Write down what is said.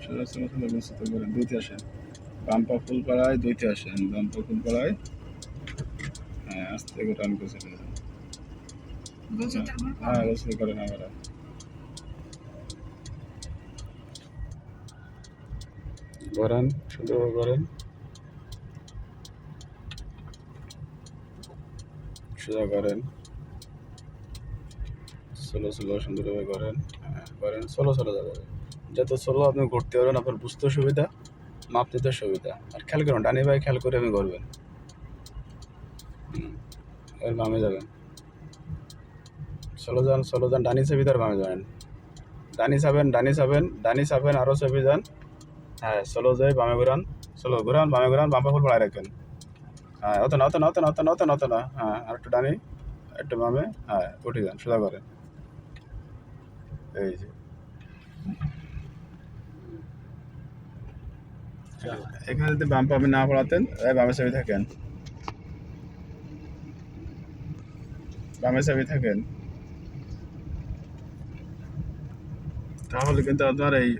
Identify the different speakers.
Speaker 1: সোজা সোজা সোজা বসতে করেন, দুইতে আসেন। বাম্পা ফুল পাড়ায় দুইতে আসেন, বাম্পা ফুল পাড়ায়। হ্যাঁ, আস্তে করে টান করে চলে যান। হ্যাঁ, গোসল করেন আবার। করেন, সুন্দরভাবে করেন, সোজা করেন, স্লো স্লো সুন্দরভাবে করেন। হ্যাঁ করেন, স্লো স্লো যাবে, যত স্লো আপনি করতে পারবেন আপনার বুঝতে সুবিধা, মাপ নিতে সুবিধা। আর খেয়াল করুন ডানি ভাই, খেয়াল করে আমি করবেন। এর বামে যাবেন, স্লো যান, ডানি চেপে তার বামে যাবেন, ডানি চাবেন, আরও চেপে যান। হ্যাঁ, স্লো যাই, বামে ঘুরান, স্লো ঘুরান, বামে ঘুরান, বাম্পা ফুল পড়ায় রাখেন। হ্যাঁ, অত না, হ্যাঁ, আর একটু ডানি, একটু বামে। হ্যাঁ, উঠে যান, সোজা করেন। এই যে এখানে যদি বাম পাবে না পড়াতেন, বামে চেপে থাকেন, তাহলে কিন্তু আপনার এই